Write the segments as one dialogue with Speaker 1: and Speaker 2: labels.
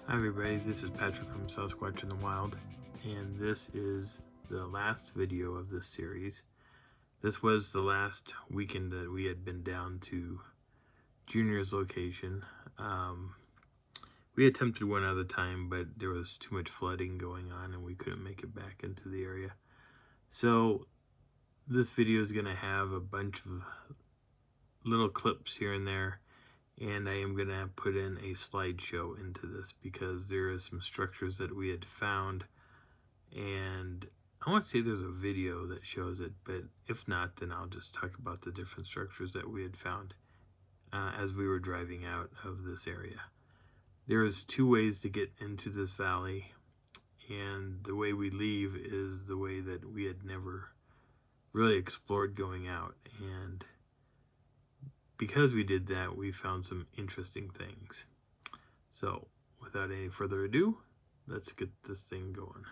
Speaker 1: Hi everybody, this is Patrick from Sasquatch in the Wild, and this is the last video of this series. This was the last weekend that we had been down to Junior's location. We attempted one other time, but there was too much flooding going on and we couldn't make it back into the area. So this video is going to have a bunch of little clips here and there, and I am going to put in a slideshow into this because there is some structures that we had found, and I want to say there's a video that shows it, but if not, then I'll just talk about the different structures that we had found as we were driving out of this area. There is two ways to get into this valley, and the way we leave is the way that we had never really explored going out, and because we did that, we found some interesting things. So without any further ado, let's get this thing going.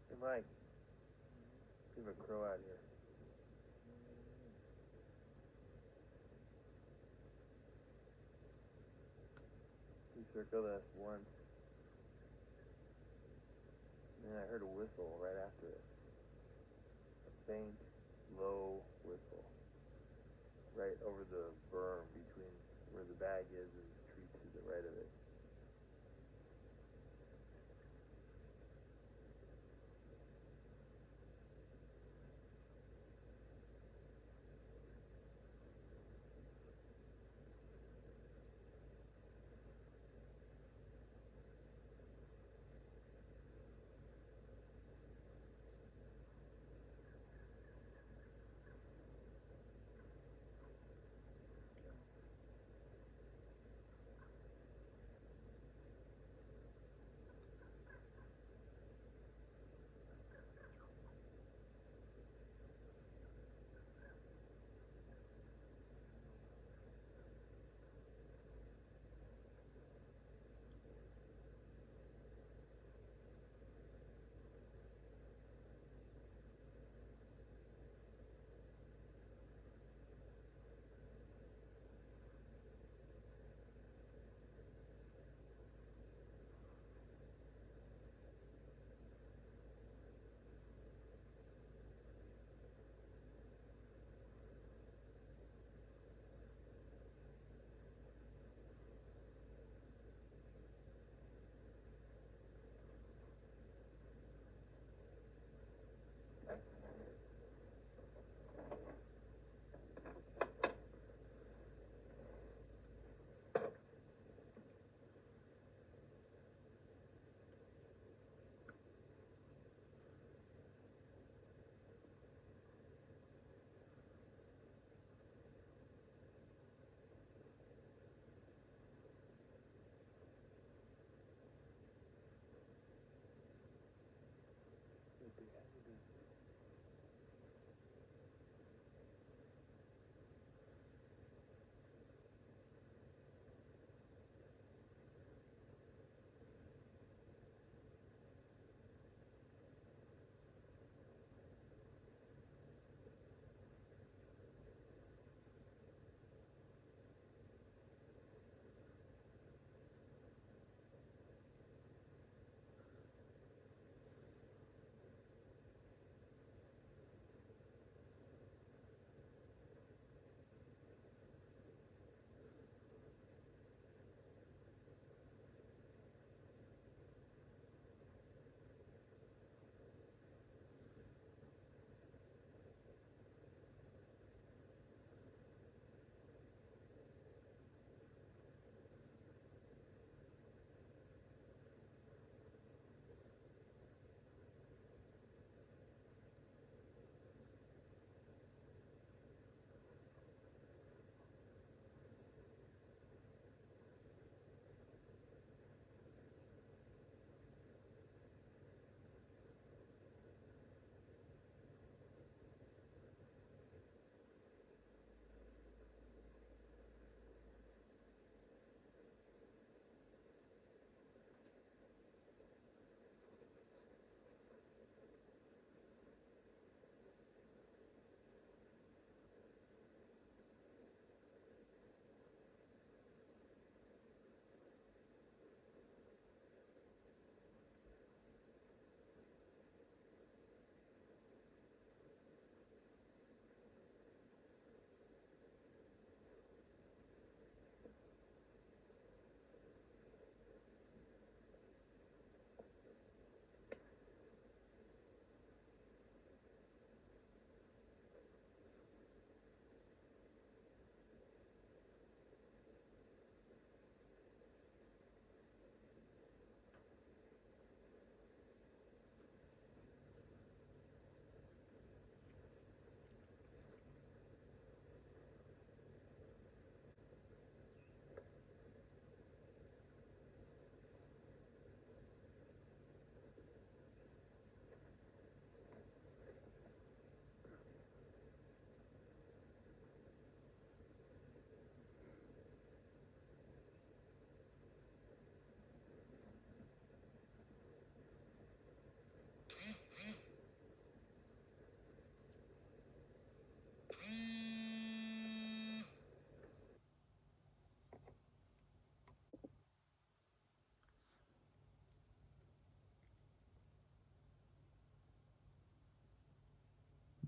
Speaker 2: Hey Mike, we have a crow out here. He circled us once, and then I heard a whistle right after it. faint, low whistle right over the berm between where the bag is and the tree to the right of it.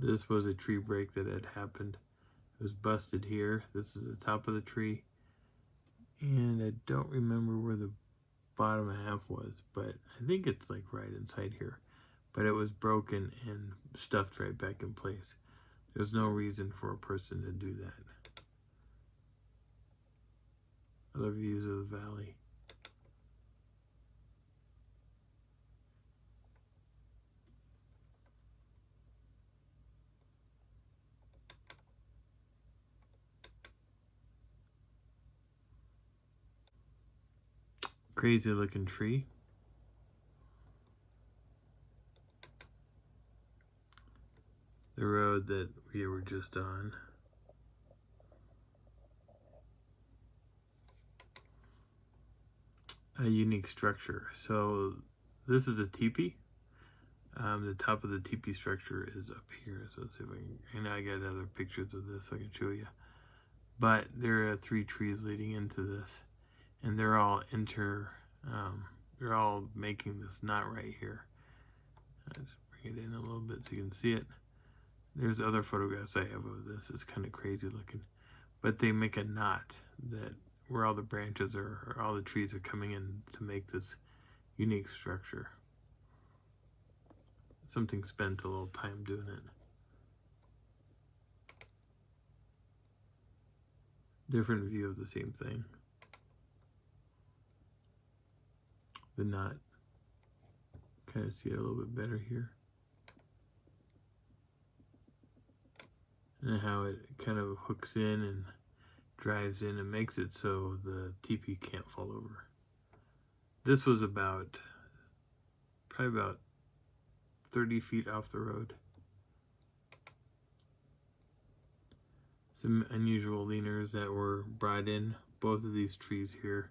Speaker 1: This was a tree break that had happened. It was busted here. This is the top of the tree. And I don't remember where the bottom half was, but I think it's like right inside here. But it was broken and stuffed right back in place. There's no reason for a person to do that. Other views of the valley. Crazy looking tree. The road that we were just on. A unique structure. So this is a teepee. The top of the teepee structure is up here. So let's see if I can, and I got other pictures of this so I can show you. But there are 3 trees leading into this, and they're all they're all making this knot right here. I'll just bring it in a little bit so you can see it. There's other photographs I have of this. It's kind of crazy looking, but they make a knot that where all the branches are, or all the trees are coming in to make this unique structure. Something spent a little time doing it. Different view of the same thing. The knot. Kind of see it a little bit better here. And how it kind of hooks in and drives in and makes it so the teepee can't fall over. This was probably about 30 feet off the road. Some unusual leaners that were brought in. Both of these trees here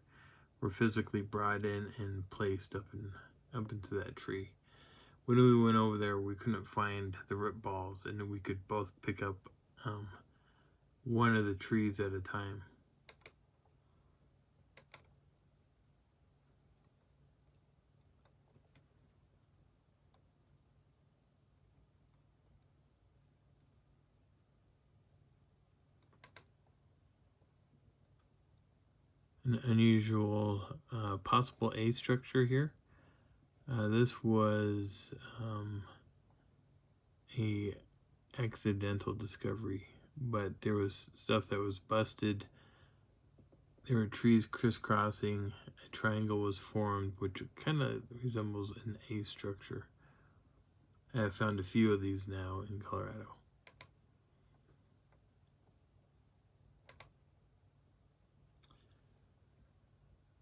Speaker 1: were physically brought in and placed up into that tree. When we went over there, we couldn't find the root balls, and we could both pick up one of the trees at a time. An unusual possible A structure here. This was a accidental discovery, but there was stuff that was busted. There were trees crisscrossing. A triangle was formed, which kind of resembles an A structure. I have found a few of these now in Colorado.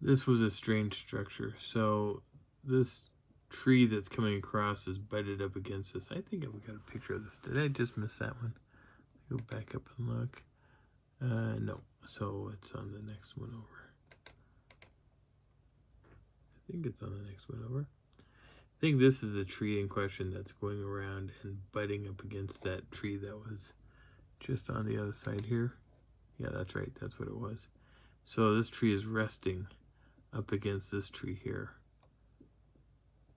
Speaker 1: This was a strange structure. So this tree that's coming across is butted up against this. I think I've got a picture of this. Did I just miss that one? Go back up and look. No. So it's on the next one over. I think it's on the next one over. I think this is a tree in question that's going around and butting up against that tree that was just on the other side here. Yeah, that's right. That's what it was. So this tree is resting up against this tree here.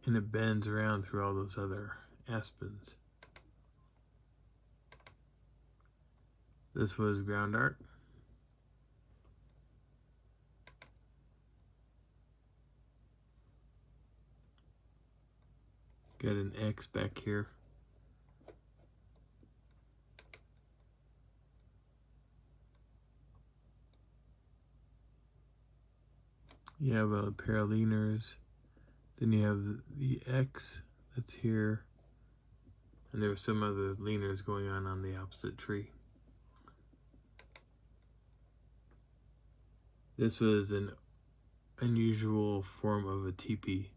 Speaker 1: And it bends around through all those other aspens. This was ground art. Got an X back here. You have a pair of leaners. Then you have the X that's here. And there were some other leaners going on the opposite tree. This was an unusual form of a teepee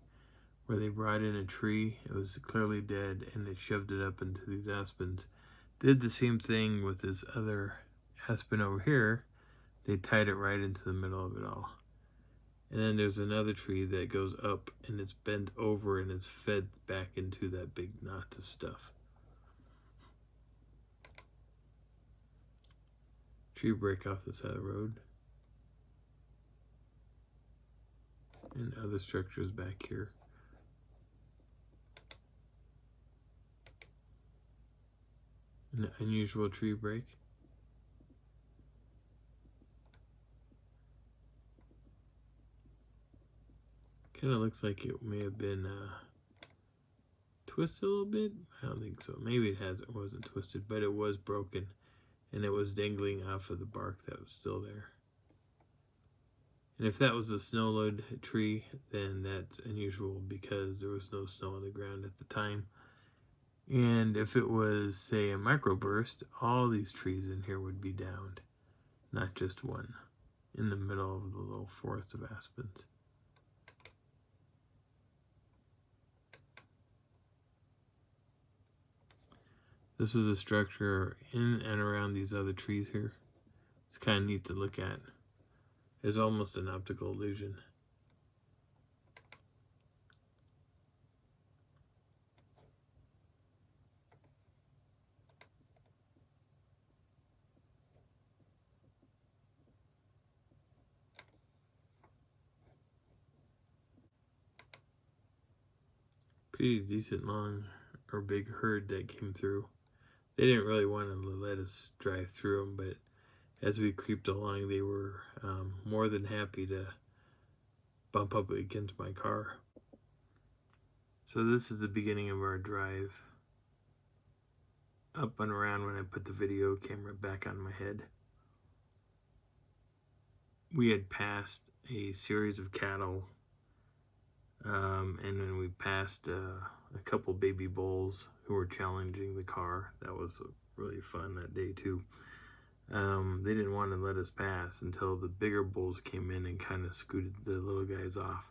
Speaker 1: where they brought in a tree. It was clearly dead and they shoved it up into these aspens. Did the same thing with this other aspen over here. They tied it right into the middle of it all. And then there's another tree that goes up and it's bent over and it's fed back into that big knot of stuff. Tree break off the side of the road. And other structures back here. An unusual tree break. Kind of looks like it may have been twisted a little bit. I don't think so. Maybe it wasn't twisted, but it was broken, and it was dangling off of the bark that was still there. And if that was a snow-load tree, then that's unusual because there was no snow on the ground at the time. And if it was, say, a microburst, all these trees in here would be downed, not just one, in the middle of the little forest of aspens. This is a structure in and around these other trees here. It's kind of neat to look at. It's almost an optical illusion. Pretty decent long or big herd that came through. They didn't really want to let us drive through them, but as we creeped along, they were more than happy to bump up against my car. So this is the beginning of our drive up and around when I put the video camera back on my head. We had passed a series of cattle, and then we passed a couple baby bulls who were challenging the car. That was really fun that day too. They didn't want to let us pass until the bigger bulls came in and kind of scooted the little guys off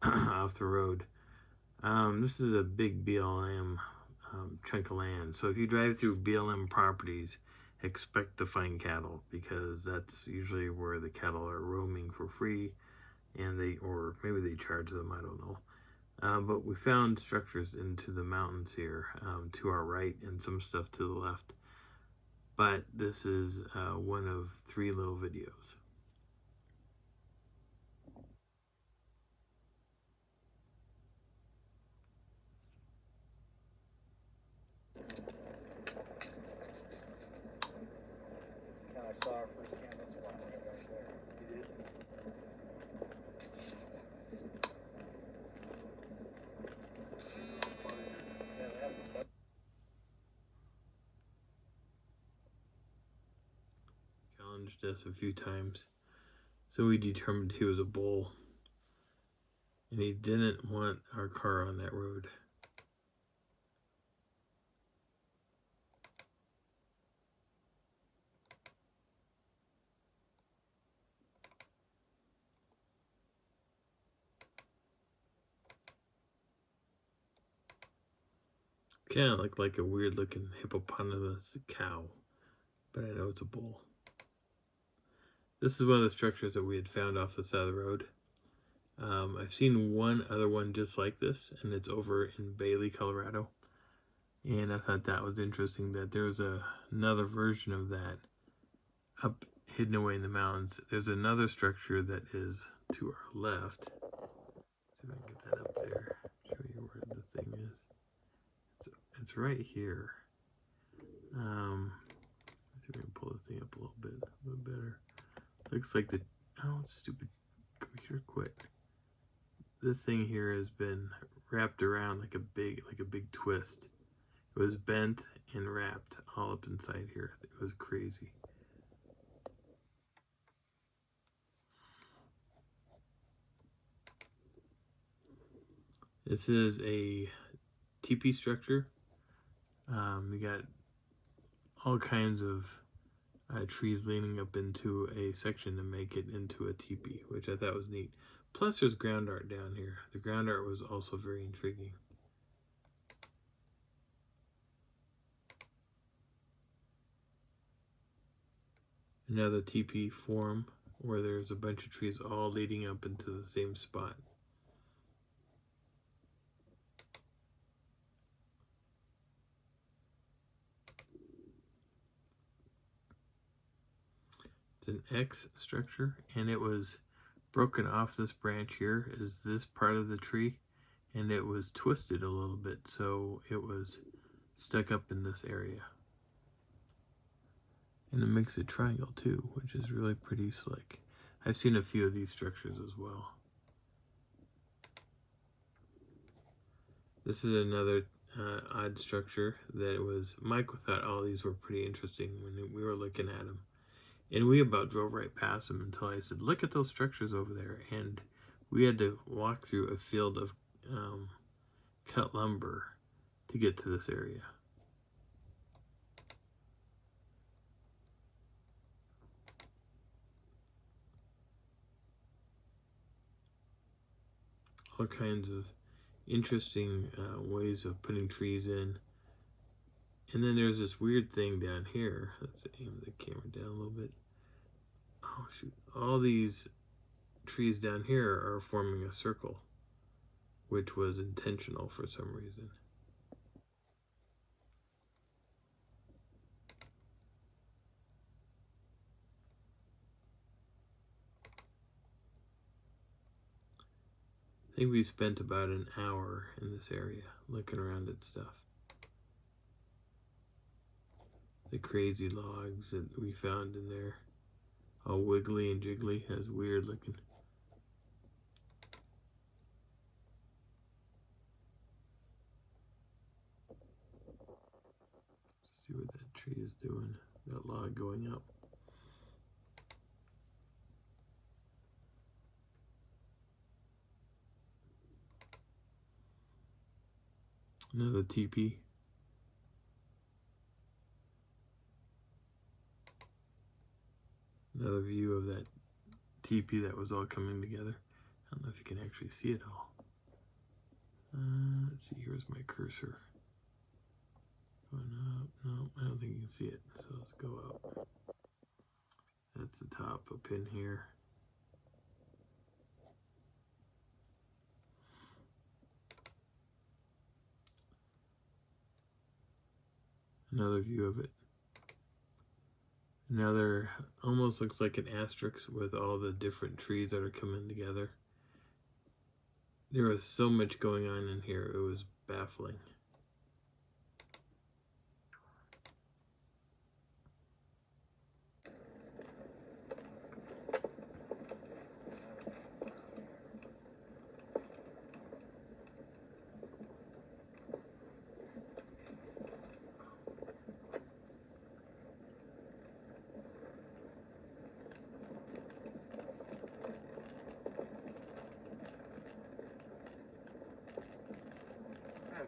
Speaker 1: off the road. This is a big BLM chunk of land, so if you drive through BLM properties, expect to find cattle, because that's usually where the cattle are roaming for free, and or maybe they charge them, I don't know. But we found structures into the mountains here to our right, and some stuff to the left. But this is one of 3 little videos.
Speaker 2: I saw our first camera spot right there. You did? Yeah, that was
Speaker 1: Challenged us a few times, so we determined he was a bull, and he didn't want our car on that road. Kind of looked like a weird looking hippopotamus cow, but I know it's a bull. This is one of the structures that we had found off the side of the road. I've seen one other one just like this, and it's over in Bailey, Colorado. And I thought that was interesting that there's another version of that up hidden away in the mountains. There's another structure that is to our left. See if I can get that up there. Show you where the thing is. It's right here. Let's see if I can pull this thing up a little bit better. Looks like stupid computer quit. This thing here has been wrapped around like a big twist. It was bent and wrapped all up inside here. It was crazy. This is a teepee structure. We got all kinds of trees leaning up into a section to make it into a teepee, which I thought was neat. Plus there's ground art down here. The ground art was also very intriguing. Another teepee form where there's a bunch of trees all leading up into the same spot. It's an X structure, and it was broken off. This branch here is this part of the tree, and it was twisted a little bit, so it was stuck up in this area. And it makes a triangle too, which is really pretty slick. I've seen a few of these structures as well. This is another odd structure that was, Michael thought all these were pretty interesting when we were looking at them. And we about drove right past them until I said, look at those structures over there. And we had to walk through a field of cut lumber to get to this area. All kinds of interesting ways of putting trees in. And then there's this weird thing down here. Let's aim the camera down a little bit. Oh shoot. All these trees down here are forming a circle, which was intentional for some reason. I think we spent about an hour in this area looking around at stuff. The crazy logs that we found in there, all wiggly and jiggly, that's weird looking. See what that tree is doing, that log going up. Another teepee. Another view of that teepee that was all coming together. I don't know if you can actually see it all. Let's see, here's my cursor. Going up, no, I don't think you can see it, so let's go up. That's the top up in here. Another view of it. Another, almost looks like an asterisk with all the different trees that are coming together. There was so much going on in here, it was baffling.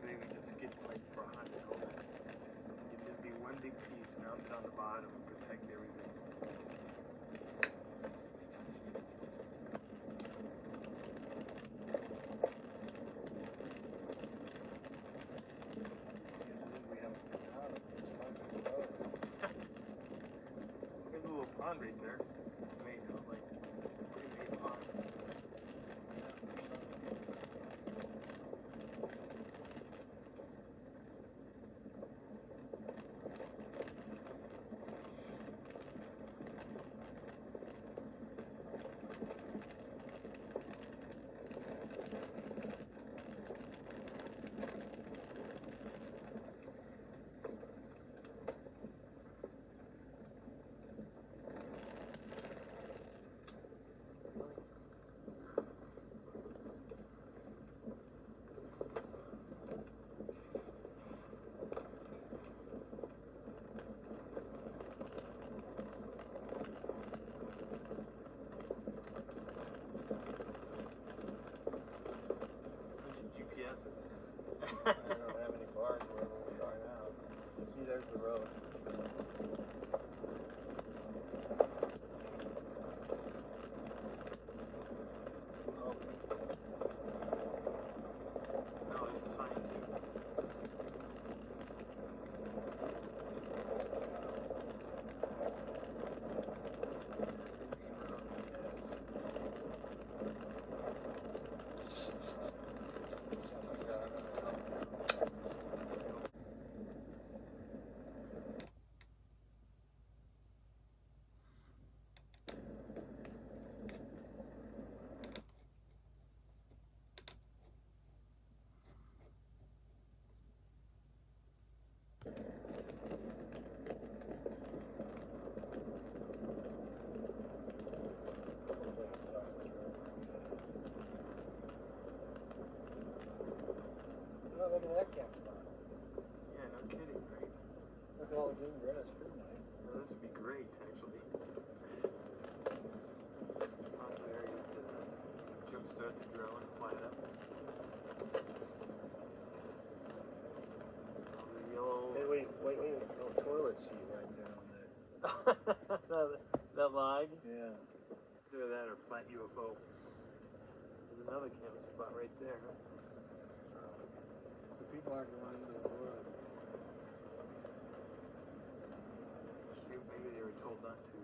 Speaker 2: Maybe just get like front, you know, it'd just be one big piece mounted on the bottom and protect everything. We haven't been out of this fucking road. There's a little pond right there. Made of like pre-made pond. at that campspot.
Speaker 1: Yeah, no kidding, right?
Speaker 2: Look at all the green grass, pretty nice.
Speaker 1: Well, this would be great, actually. Lots of areas to jumpstart the grow and plant up. All the yellow.
Speaker 2: Hey, wait. No toilet seat right down there.
Speaker 1: That log?
Speaker 2: Yeah.
Speaker 1: Either that or plant UFO. There's another camp spot right there. Huh?
Speaker 2: The people aren't going into the woods.
Speaker 1: Shoot, maybe they were told not to.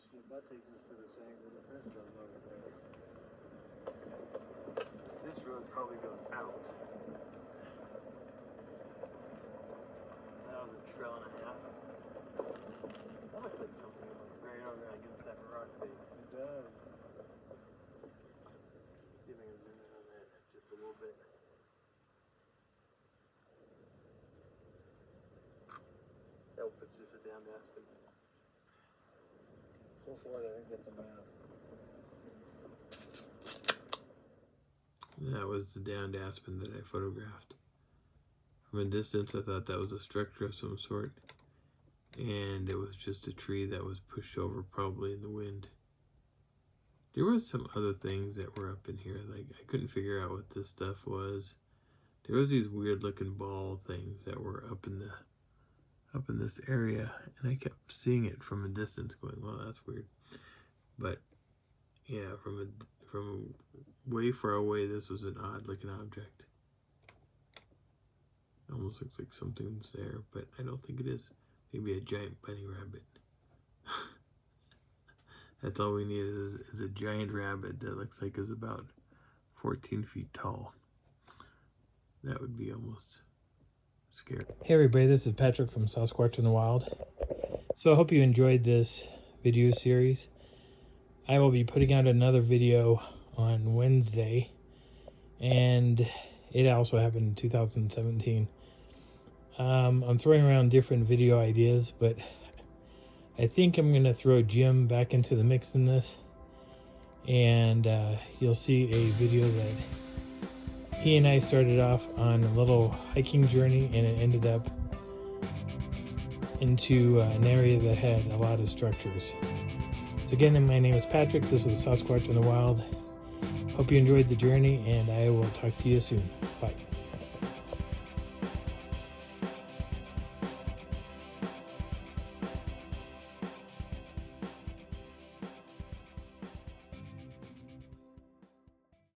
Speaker 2: See, that takes us to the same where the fence goes over there.
Speaker 1: This road probably goes out. That was a trail and a half. That looks like something right over there against that rock face.
Speaker 2: It does.
Speaker 1: See if I can zoom in on that just a little bit. Nope, it's just a downed aspen.
Speaker 2: So far, I think that's a map.
Speaker 1: That was the downed aspen that I photographed. From a distance, I thought that was a structure of some sort. And it was just a tree that was pushed over, probably in the wind. There were some other things that were up in here. Like, I couldn't figure out what this stuff was. There was these weird looking ball things that were up in this area, and I kept seeing it from a distance, going, well, that's weird. But yeah, from way far away, this was an odd looking object. It almost looks like something's there, but I don't think it is. Maybe a giant bunny rabbit. That's all we need is a giant rabbit that looks like is about 14 feet tall. That would be almost scary. Hey everybody, this is Patrick from Sasquatch in the Wild. So I hope you enjoyed this video series. I will be putting out another video on Wednesday, and it also happened in 2017. I'm throwing around different video ideas, but I think I'm going to throw Jim back into the mix in this, and you'll see a video that he and I started off on a little hiking journey, and it ended up into an area that had a lot of structures. So again, my name is Patrick. This was Sasquatch in the Wild. Hope you enjoyed the journey, and I will talk to you soon.